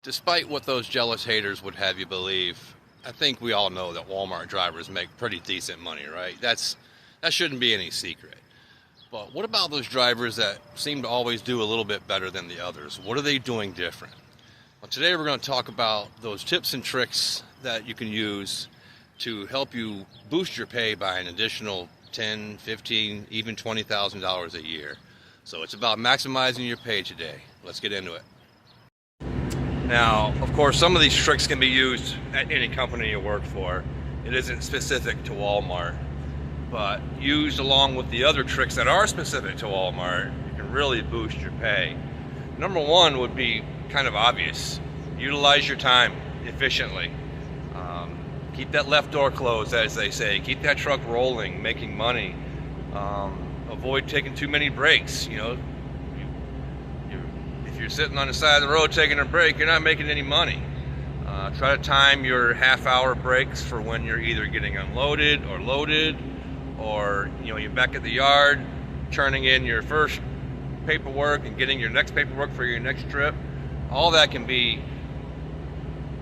Despite what those jealous haters would have you believe, I think we all know that Walmart drivers make pretty decent money, right? That shouldn't be any secret. But what about those drivers that seem to always do a little bit better than the others? What are they doing different? Well, today we're going to talk about those tips and tricks that you can use to help you boost your pay by an additional $10, $15, even $20,000 a year. So it's about maximizing your pay today. Let's get into it. Now, of course, some of these tricks can be used at any company you work for. It isn't specific to Walmart, but used along with the other tricks that are specific to Walmart, you can really boost your pay. Number one would be kind of obvious. Utilize your time efficiently. Keep that left door closed, as they say. Keep that truck rolling, making money. Avoid taking too many breaks. If you're sitting on the side of the road taking a break, you're not making any money. Try to time your half-hour breaks for when you're either getting unloaded or loaded, or you're back at the yard turning in your first paperwork and getting your next paperwork for your next trip. All that can be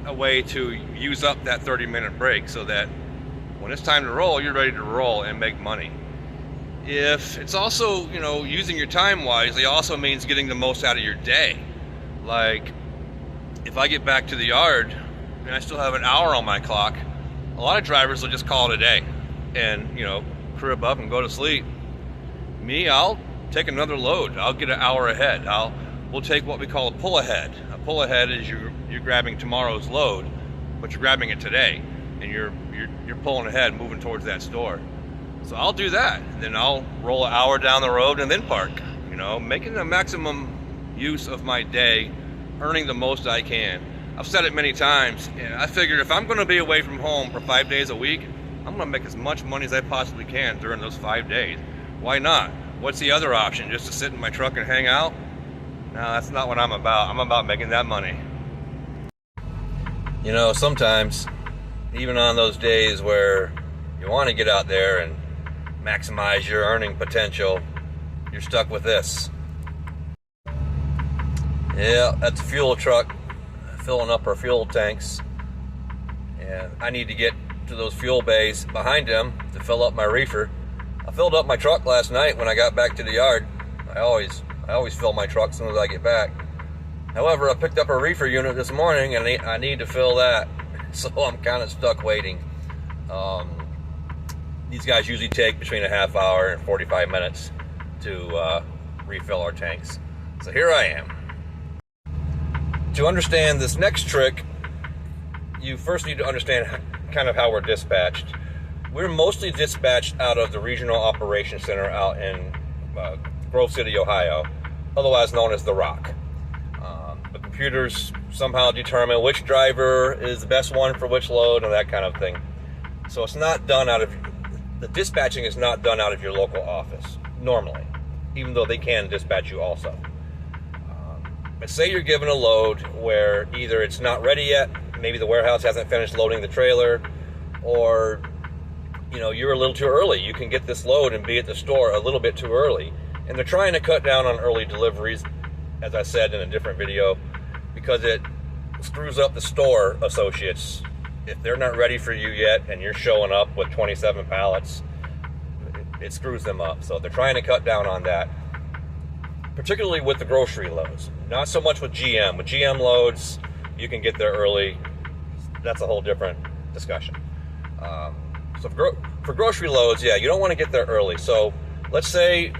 a way to use up that 30-minute break so that when it's time to roll, you're ready to roll and make money. If it's also, using your time wisely also means getting the most out of your day. Like, if I get back to the yard and I still have an hour on my clock, a lot of drivers will just call it a day and, crib up and go to sleep. Me, I'll take another load. I'll get an hour ahead. We'll take what we call a pull ahead. A pull ahead is you're grabbing tomorrow's load, but you're grabbing it today, and you're pulling ahead, moving towards that store. So I'll do that, and then I'll roll an hour down the road and then park. Making the maximum use of my day, earning the most I can. I've said it many times, and I figure if I'm going to be away from home for 5 days a week, I'm going to make as much money as I possibly can during those 5 days. Why not? What's the other option? Just to sit in my truck and hang out? No, that's not what I'm about. I'm about making that money. Sometimes, even on those days where you want to get out there and maximize your earning potential, you're stuck with this. Yeah, that's a fuel truck filling up our fuel tanks. And I need to get to those fuel bays behind them to fill up my reefer. I filled up my truck last night when I got back to the yard. I always fill my truck as soon as I get back. However, I picked up a reefer unit this morning and I need to fill that, so I'm kind of stuck waiting. These guys usually take between a half hour and 45 minutes to refill our tanks. So here I am. To understand this next trick, you first need to understand kind of how we're dispatched. We're mostly dispatched out of the Regional Operations Center out in Grove City, Ohio, otherwise known as The Rock. The computers somehow determine which driver is the best one for which load and that kind of thing. So it's not done the dispatching is not done out of your local office, normally, even though they can dispatch you also. But say you're given a load where either it's not ready yet, maybe the warehouse hasn't finished loading the trailer, or you're a little too early. You can get this load and be at the store a little bit too early. And they're trying to cut down on early deliveries, as I said in a different video, because it screws up the store associates. If they're not ready for you yet and you're showing up with 27 pallets, it screws them up. So they're trying to cut down on that, particularly with the grocery loads. Not so much with GM. With GM loads, you can get there early. That's a whole different discussion. So for grocery loads, yeah, you don't want to get there early. So let's say,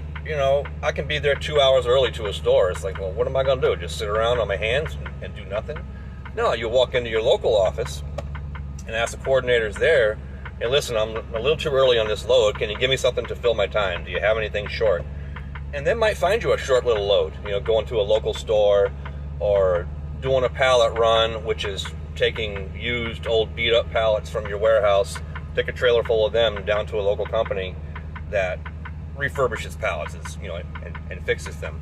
I can be there 2 hours early to a store. It's like, well, what am I going to do? Just sit around on my hands and do nothing? No, you walk into your local office and ask the coordinators there, hey, listen, I'm a little too early on this load. Can you give me something to fill my time? Do you have anything short? And they might find you a short little load, going to a local store or doing a pallet run, which is taking used, old, beat-up pallets from your warehouse, take a trailer full of them down to a local company that refurbishes pallets, and fixes them.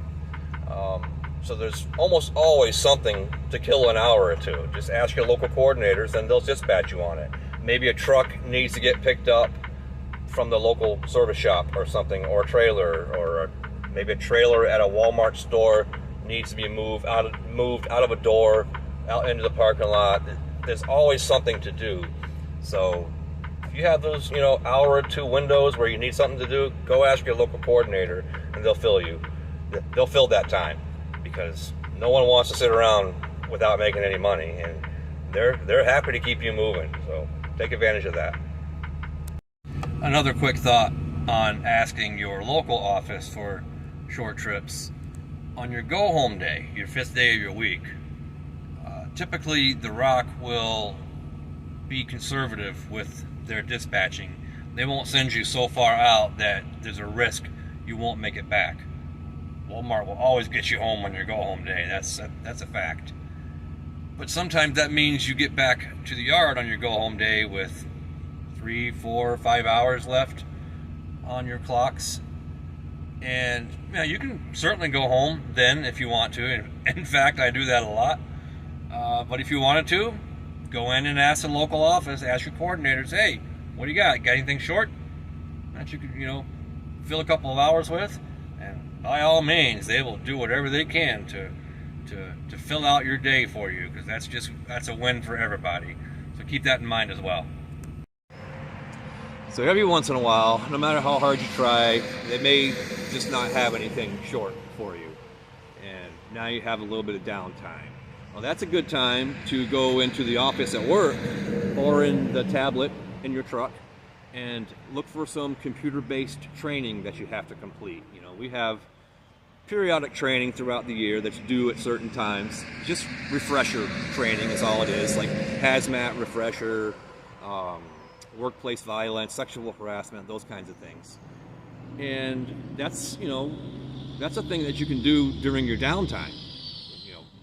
So there's almost always something to kill an hour or two. Just ask your local coordinators and they'll dispatch you on it. Maybe a truck needs to get picked up from the local service shop or something, or a trailer, or maybe a trailer at a Walmart store needs to be moved out of a door out into the parking lot. There's always something to do. So if you have those, hour or two windows where you need something to do, go ask your local coordinator and they'll fill you. They'll fill that time, because no one wants to sit around without making any money, and they're happy to keep you moving. So take advantage of that. Another quick thought on asking your local office for short trips. On your go home day, your 5th day of your week, typically the Rock will be conservative with their dispatching. They won't send you so far out that there's a risk you won't make it back. Walmart will always get you home on your go home day. That's a fact. But sometimes that means you get back to the yard on your go home day with 3, 4, 5 hours left on your clocks. And you can certainly go home then if you want to. In fact, I do that a lot. But if you wanted to, go in and ask the local office, ask your coordinators, hey, what do you got? Got anything short that you could, fill a couple of hours with? And by all means, they will do whatever they can to fill out your day for you, because that's a win for everybody. So keep that in mind as well. So every once in a while, no matter how hard you try, they may just not have anything short for you. And now you have a little bit of downtime. Well, that's a good time to go into the office at work or in the tablet in your truck and look for some computer-based training that you have to complete. We have periodic training throughout the year that's due at certain times. Just refresher training is all it is, like hazmat refresher, workplace violence, sexual harassment, those kinds of things. And that's a thing that you can do during your downtime.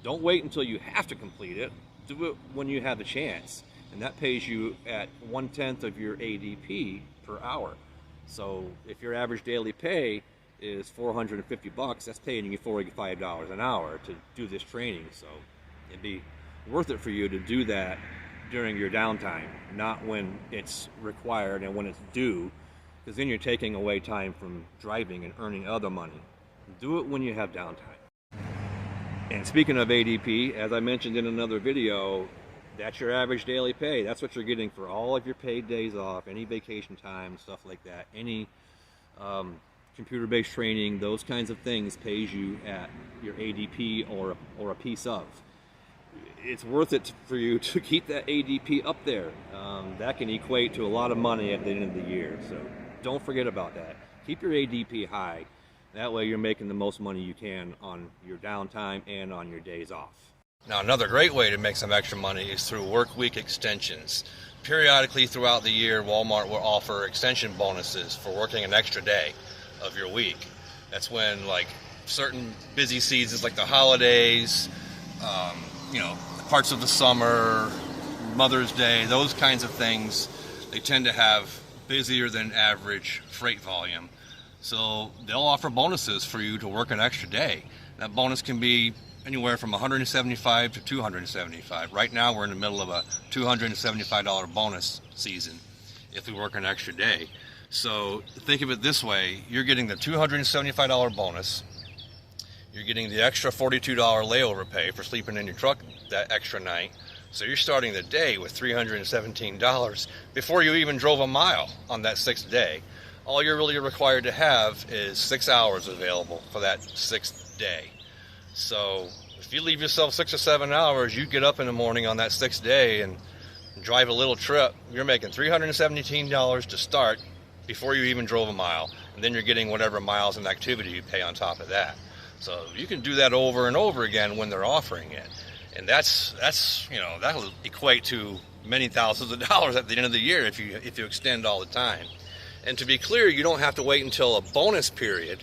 Don't wait until you have to complete it. Do it when you have the chance. And that pays you at 1/10 of your ADP per hour. So if your average daily pay is $450, that's paying you $45 an hour to do this training. So it'd be worth it for you to do that during your downtime, not when it's required and when it's due, because then you're taking away time from driving and earning other money. Do it when you have downtime. And speaking of ADP, as I mentioned in another video, that's your average daily pay. That's what you're getting for all of your paid days off, any vacation time, stuff like that. Any computer-based training, those kinds of things pays you at your ADP or a piece of. It's worth it for you to keep that ADP up there. That can equate to a lot of money at the end of the year. So don't forget about that. Keep your ADP high. That way you're making the most money you can on your downtime and on your days off. Now, another great way to make some extra money is through work week extensions. Periodically throughout the year, Walmart will offer extension bonuses for working an extra day of your week. That's when, certain busy seasons like the holidays, parts of the summer, Mother's Day, those kinds of things, they tend to have busier than average freight volume. So they'll offer bonuses for you to work an extra day. That bonus can be anywhere from $175 to $275. Right now we're in the middle of a $275 bonus season if we work an extra day. So think of it this way: you're getting the $275 bonus, you're getting the extra $42 layover pay for sleeping in your truck that extra night. So you're starting the day with $317 before you even drove a mile on that 6th day. All you're really required to have is 6 hours available for that 6th day. So if you leave yourself 6 or 7 hours, you get up in the morning on that 6th day and drive a little trip, you're making $317 to start before you even drove a mile. And then you're getting whatever miles and activity you pay on top of that. So you can do that over and over again when they're offering it. And that'll equate to many thousands of dollars at the end of the year if you extend all the time. And to be clear, you don't have to wait until a bonus period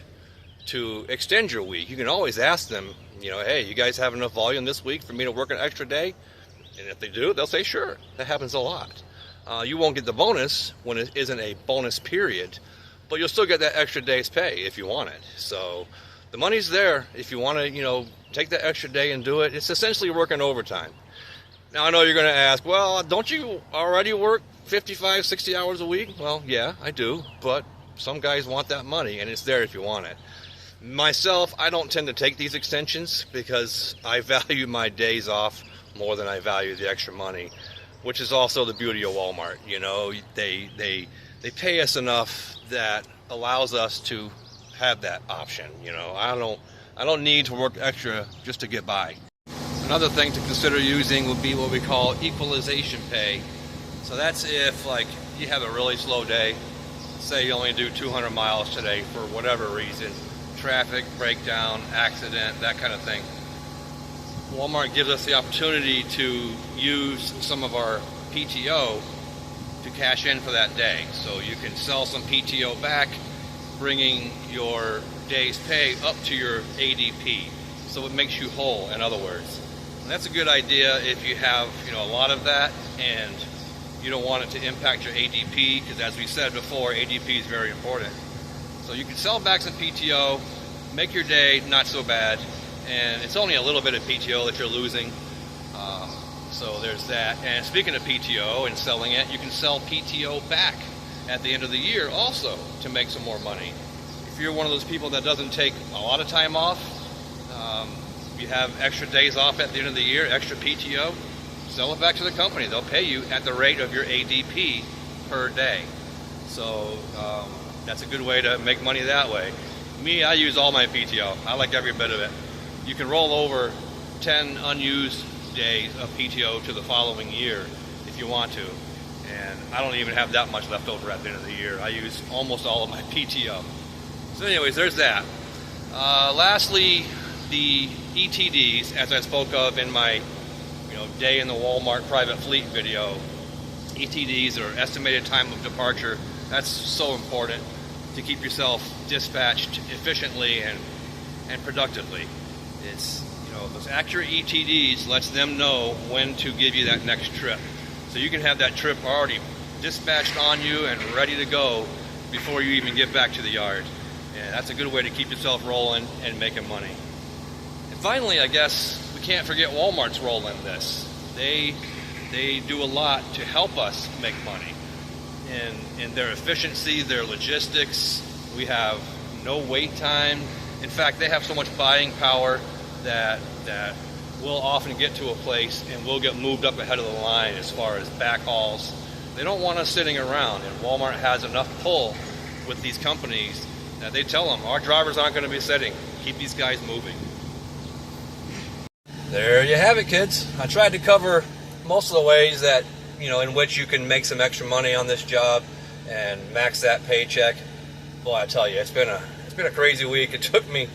to extend your week. You can always ask them, hey, you guys have enough volume this week for me to work an extra day? And if they do, they'll say, sure. That happens a lot. You won't get the bonus when it isn't a bonus period, but you'll still get that extra day's pay if you want it. So the money's there if you want to, take that extra day and do it. It's essentially working overtime. Now, I know you're going to ask, well, don't you already work 55, 60 hours a week? Well, yeah, I do, but some guys want that money, and it's there if you want it. Myself, I don't tend to take these extensions because I value my days off more than I value the extra money, which is also the beauty of Walmart. You know, they pay us enough that allows us to have that option. You know, I don't need to work extra just to get by. Another thing to consider using would be what we call Equalization Pay. So that's if, like, you have a really slow day, say you only do 200 miles today for whatever reason, traffic, breakdown, accident, that kind of thing. Walmart gives us the opportunity to use some of our PTO to cash in for that day. So you can sell some PTO back, bringing your day's pay up to your ADP. So it makes you whole, in other words. And that's a good idea if you have, you know, a lot of that and you don't want it to impact your ADP, because as we said before, ADP is very important. So you can sell back some PTO, make your day not so bad, and it's only a little bit of PTO that you're losing. So there's that. And speaking of PTO and selling it, you can sell PTO back at the end of the year also to make some more money. If you're one of those people that doesn't take a lot of time off, you have extra days off at the end of the year, extra PTO, sell it back to the company. They'll pay you at the rate of your ADP per day. So that's a good way to make money that way. Me, I use all my PTO. I like every bit of it. You can roll over 10 unused days of PTO to the following year if you want to. And I don't even have that much left over at the end of the year. I use almost all of my PTO. So anyways, there's that. Lastly, the ETDs, as I spoke of in my day in the Walmart private fleet video. ETDs, or estimated time of departure. That's so important to keep yourself dispatched efficiently and productively. It's, those accurate ETDs lets them know when to give you that next trip. So you can have that trip already dispatched on you and ready to go before you even get back to the yard. And that's a good way to keep yourself rolling and making money. And finally, I guess we can't forget Walmart's role in this. They do a lot to help us make money in their efficiency, their logistics. We have no wait time. In fact, they have so much buying power that we'll often get to a place and we'll get moved up ahead of the line as far as backhauls. They don't want us sitting around, and Walmart has enough pull with these companies that they tell them, our drivers aren't going to be sitting. Keep these guys moving. There you have it, kids. I tried to cover most of the ways that, in which you can make some extra money on this job and max that paycheck. Boy, I tell you, it's been a crazy week. It took me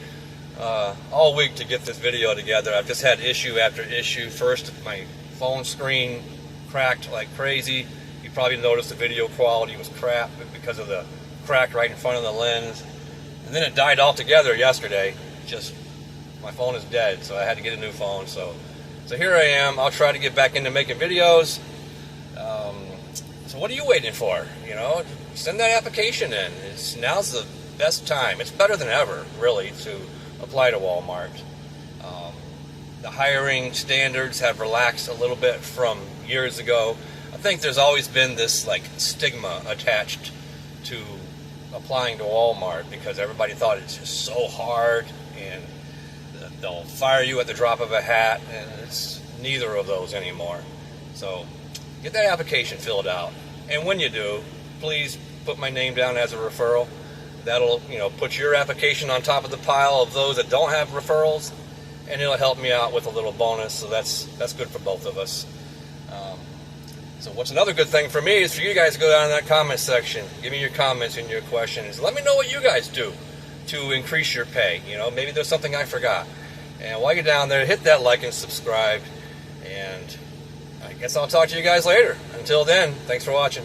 all week to get this video together. I've just had issue after issue. First, my phone screen cracked like crazy. You probably noticed the video quality was crap because of the crack right in front of the lens. And then it died altogether yesterday. My phone is dead, so I had to get a new phone. So here I am. I'll try to get back into making videos. So what are you waiting for? Send that application in. Now's the best time. It's better than ever, really, to apply to Walmart. The hiring standards have relaxed a little bit from years ago. I think there's always been this stigma attached to applying to Walmart because everybody thought it's just so hard and they'll fire you at the drop of a hat, and it's neither of those anymore. So get that application filled out, and when you do, please put my name down as a referral. That'll put your application on top of the pile of those that don't have referrals, and it'll help me out with a little bonus. So that's good for both of us. So what's another good thing for me is for you guys to go down in that comment section, give me your comments and your questions. Let me know what you guys do to increase your pay. Maybe there's something I forgot. And while you're down there, hit that like and subscribe. And I guess I'll talk to you guys later. Until then, thanks for watching.